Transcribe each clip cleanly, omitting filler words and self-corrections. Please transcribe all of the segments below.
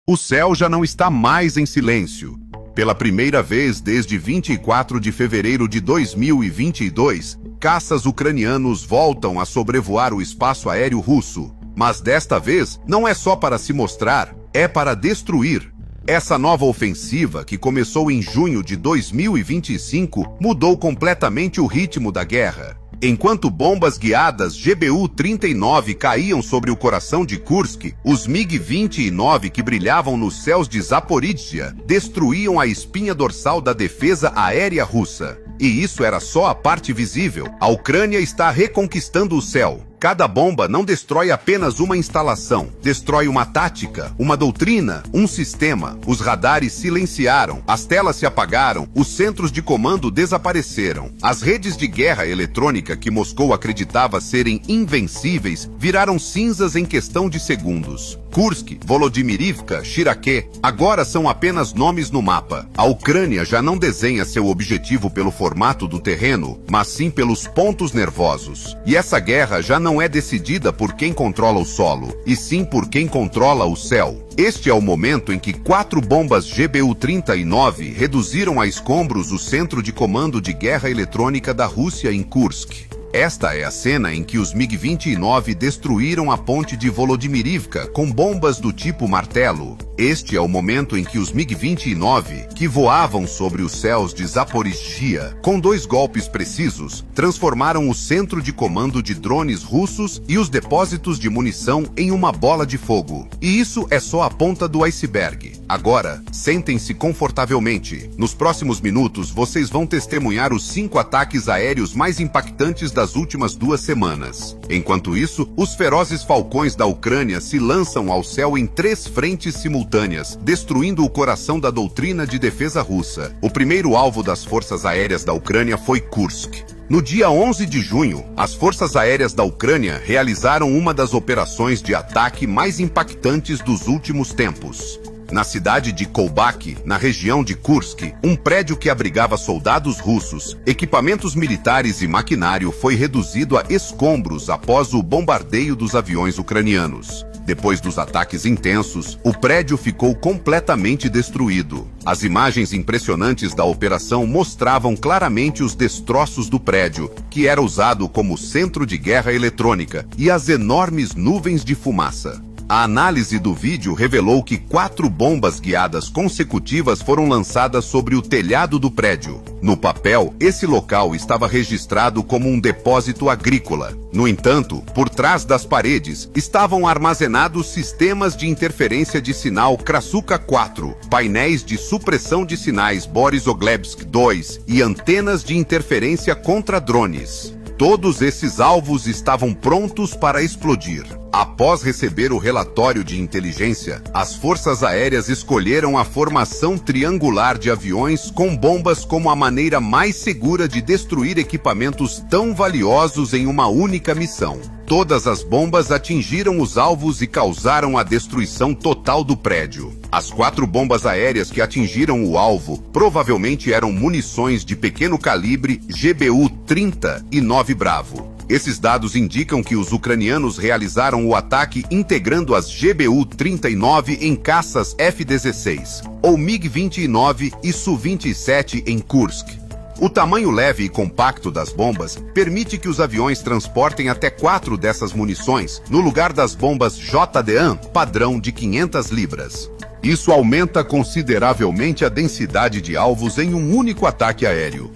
O céu já não está mais em silêncio. Pela primeira vez desde 24 de fevereiro de 2022, caças ucranianos voltam a sobrevoar o espaço aéreo russo. Mas desta vez, não é só para se mostrar, é para destruir. Essa nova ofensiva, que começou em junho de 2025, mudou completamente o ritmo da guerra. Enquanto bombas guiadas GBU-39 caíam sobre o coração de Kursk, os MiG-29 que brilhavam nos céus de Zaporizhia destruíam a espinha dorsal da defesa aérea russa. E isso era só a parte visível. A Ucrânia está reconquistando o céu. Cada bomba não destrói apenas uma instalação, destrói uma tática, uma doutrina, um sistema. Os radares silenciaram, as telas se apagaram, os centros de comando desapareceram. As redes de guerra eletrônica que Moscou acreditava serem invencíveis viraram cinzas em questão de segundos. Kursk, Volodymyrivka, Shiraké, agora são apenas nomes no mapa. A Ucrânia já não desenha seu objetivo pelo formato do terreno, mas sim pelos pontos nervosos. E essa guerra já não é decidida por quem controla o solo, e sim por quem controla o céu. Este é o momento em que 4 bombas GBU-39 reduziram a escombros o centro de comando de guerra eletrônica da Rússia em Kursk. Esta é a cena em que os MiG-29 destruíram a ponte de Volodymyrivka com bombas do tipo martelo. Este é o momento em que os MiG-29, que voavam sobre os céus de Zaporizhia, com 2 golpes precisos, transformaram o centro de comando de drones russos e os depósitos de munição em uma bola de fogo. E isso é só a ponta do iceberg. Agora, sentem-se confortavelmente. Nos próximos minutos, vocês vão testemunhar os 5 ataques aéreos mais impactantes das últimas 2 semanas. Enquanto isso, os ferozes falcões da Ucrânia se lançam ao céu em 3 frentes simultâneas, destruindo o coração da doutrina de defesa russa. O primeiro alvo das forças aéreas da Ucrânia foi Kursk. No dia 11 de junho, as forças aéreas da Ucrânia realizaram uma das operações de ataque mais impactantes dos últimos tempos. Na cidade de Kolbak, na região de Kursk, um prédio que abrigava soldados russos, equipamentos militares e maquinário foi reduzido a escombros após o bombardeio dos aviões ucranianos. Depois dos ataques intensos, o prédio ficou completamente destruído. As imagens impressionantes da operação mostravam claramente os destroços do prédio, que era usado como centro de guerra eletrônica, e as enormes nuvens de fumaça. A análise do vídeo revelou que 4 bombas guiadas consecutivas foram lançadas sobre o telhado do prédio. No papel, esse local estava registrado como um depósito agrícola. No entanto, por trás das paredes, estavam armazenados sistemas de interferência de sinal Krasuka 4, painéis de supressão de sinais Borisovlebsk 2 e antenas de interferência contra drones. Todos esses alvos estavam prontos para explodir. Após receber o relatório de inteligência, as forças aéreas escolheram a formação triangular de aviões com bombas como a maneira mais segura de destruir equipamentos tão valiosos em uma única missão. Todas as bombas atingiram os alvos e causaram a destruição total do prédio. As 4 bombas aéreas que atingiram o alvo provavelmente eram munições de pequeno calibre GBU-30 e 9 Bravo. Esses dados indicam que os ucranianos realizaram o ataque integrando as GBU-39 em caças F-16, ou MiG-29 e Su-27 em Kursk. O tamanho leve e compacto das bombas permite que os aviões transportem até 4 dessas munições, no lugar das bombas JDAM padrão de 500 libras. Isso aumenta consideravelmente a densidade de alvos em um único ataque aéreo.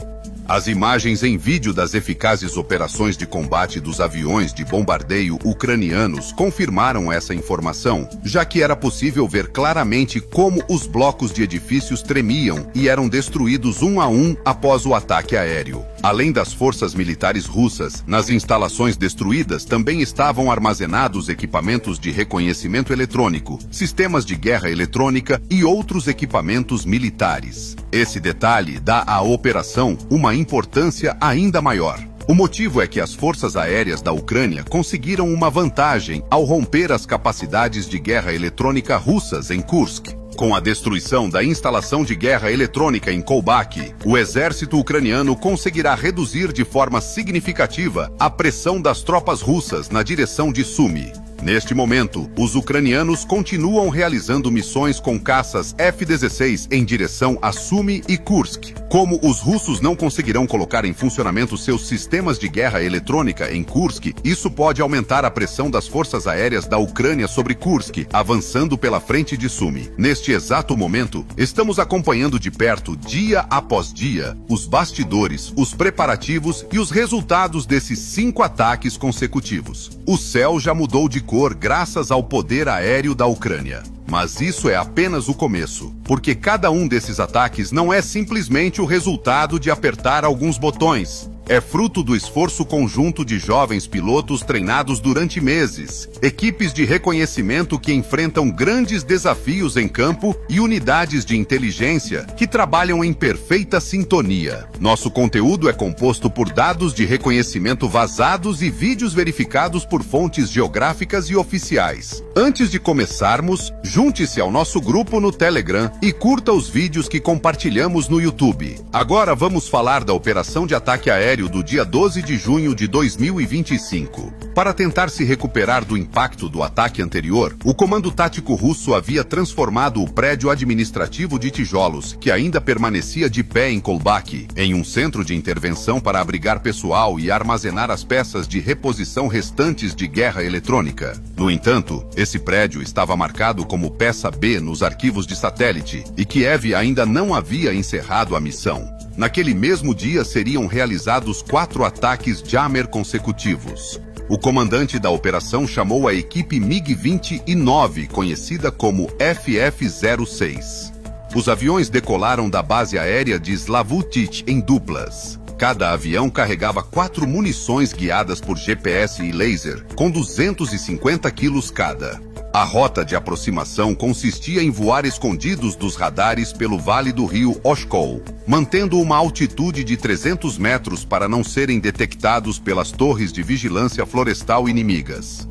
As imagens em vídeo das eficazes operações de combate dos aviões de bombardeio ucranianos confirmaram essa informação, já que era possível ver claramente como os blocos de edifícios tremiam e eram destruídos um a um após o ataque aéreo. Além das forças militares russas, nas instalações destruídas também estavam armazenados equipamentos de reconhecimento eletrônico, sistemas de guerra eletrônica e outros equipamentos militares. Esse detalhe dá à operação uma importância ainda maior. O motivo é que as forças aéreas da Ucrânia conseguiram uma vantagem ao romper as capacidades de guerra eletrônica russas em Kursk. Com a destruição da instalação de guerra eletrônica em Kolbak, o exército ucraniano conseguirá reduzir de forma significativa a pressão das tropas russas na direção de Sumy. Neste momento, os ucranianos continuam realizando missões com caças F-16 em direção a Sumy e Kursk. Como os russos não conseguirão colocar em funcionamento seus sistemas de guerra eletrônica em Kursk, isso pode aumentar a pressão das forças aéreas da Ucrânia sobre Kursk, avançando pela frente de Sumy. Neste exato momento, estamos acompanhando de perto, dia após dia, os bastidores, os preparativos e os resultados desses 5 ataques consecutivos. O céu já mudou de cor graças ao poder aéreo da Ucrânia. Mas isso é apenas o começo, porque cada um desses ataques não é simplesmente o resultado de apertar alguns botões. É fruto do esforço conjunto de jovens pilotos treinados durante meses, equipes de reconhecimento que enfrentam grandes desafios em campo e unidades de inteligência que trabalham em perfeita sintonia. Nosso conteúdo é composto por dados de reconhecimento vazados e vídeos verificados por fontes geográficas e oficiais. Antes de começarmos, junte-se ao nosso grupo no Telegram e curta os vídeos que compartilhamos no YouTube. Agora vamos falar da operação de ataque aéreo do dia 12 de junho de 2025. Para tentar se recuperar do impacto do ataque anterior, o Comando Tático Russo havia transformado o prédio administrativo de tijolos, que ainda permanecia de pé em Kolbak, em um centro de intervenção para abrigar pessoal e armazenar as peças de reposição restantes de guerra eletrônica. No entanto, esse prédio estava marcado como peça B nos arquivos de satélite, e Kiev ainda não havia encerrado a missão. Naquele mesmo dia seriam realizados 4 ataques Jammer consecutivos. O comandante da operação chamou a equipe MiG-29, conhecida como FF-06. Os aviões decolaram da base aérea de Slavutich em duplas. Cada avião carregava 4 munições guiadas por GPS e laser, com 250 quilos cada. A rota de aproximação consistia em voar escondidos dos radares pelo vale do rio Oshkol, mantendo uma altitude de 300 metros para não serem detectados pelas torres de vigilância florestal inimigas.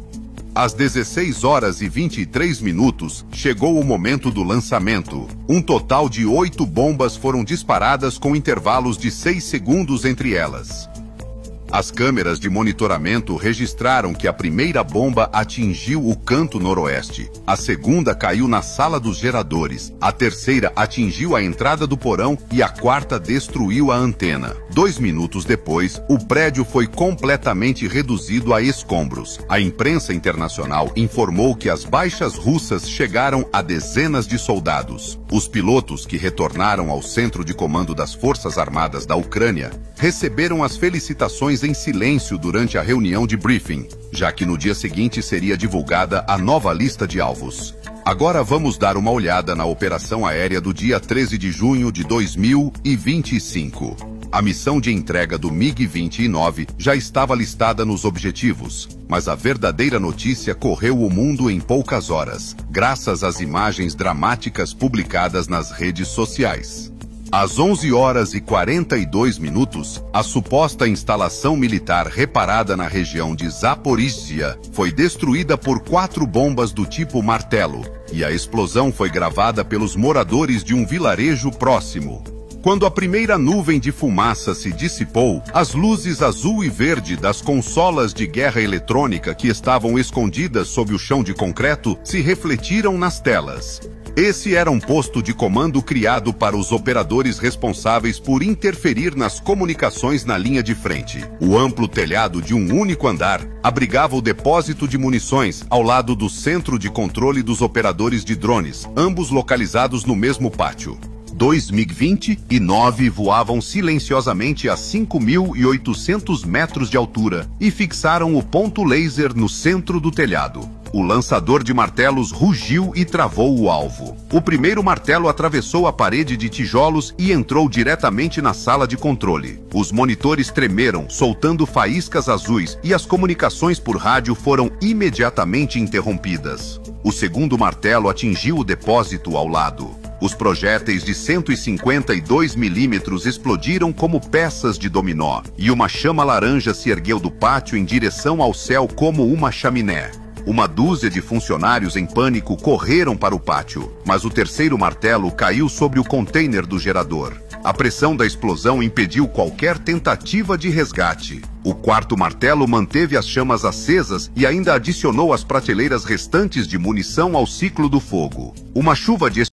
Às 16 horas e 23 minutos, chegou o momento do lançamento. Um total de 8 bombas foram disparadas com intervalos de 6 segundos entre elas. As câmeras de monitoramento registraram que a primeira bomba atingiu o canto noroeste, a segunda caiu na sala dos geradores, a terceira atingiu a entrada do porão e a quarta destruiu a antena. 2 minutos depois, o prédio foi completamente reduzido a escombros. A imprensa internacional informou que as baixas russas chegaram a dezenas de soldados. Os pilotos que retornaram ao centro de comando das Forças Armadas da Ucrânia receberam as felicitações em silêncio durante a reunião de briefing, já que no dia seguinte seria divulgada a nova lista de alvos. Agora vamos dar uma olhada na operação aérea do dia 13 de junho de 2025. A missão de entrega do MiG-29 já estava listada nos objetivos, mas a verdadeira notícia correu o mundo em poucas horas, graças às imagens dramáticas publicadas nas redes sociais. Às 11 horas e 42 minutos, a suposta instalação militar reparada na região de Zaporizhia foi destruída por 4 bombas do tipo martelo, e a explosão foi gravada pelos moradores de um vilarejo próximo. Quando a primeira nuvem de fumaça se dissipou, as luzes azul e verde das consolas de guerra eletrônica que estavam escondidas sob o chão de concreto se refletiram nas telas. Esse era um posto de comando criado para os operadores responsáveis por interferir nas comunicações na linha de frente. O amplo telhado de um único andar abrigava o depósito de munições ao lado do centro de controle dos operadores de drones, ambos localizados no mesmo pátio. 2 MiG-29 voavam silenciosamente a 5.800 metros de altura e fixaram o ponto laser no centro do telhado. O lançador de martelos rugiu e travou o alvo. O primeiro martelo atravessou a parede de tijolos e entrou diretamente na sala de controle. Os monitores tremeram, soltando faíscas azuis, e as comunicações por rádio foram imediatamente interrompidas. O segundo martelo atingiu o depósito ao lado. Os projéteis de 152 milímetros explodiram como peças de dominó, e uma chama laranja se ergueu do pátio em direção ao céu como uma chaminé. Uma dúzia de funcionários em pânico correram para o pátio, mas o terceiro martelo caiu sobre o container do gerador. A pressão da explosão impediu qualquer tentativa de resgate. O quarto martelo manteve as chamas acesas e ainda adicionou as prateleiras restantes de munição ao ciclo do fogo. Uma chuva de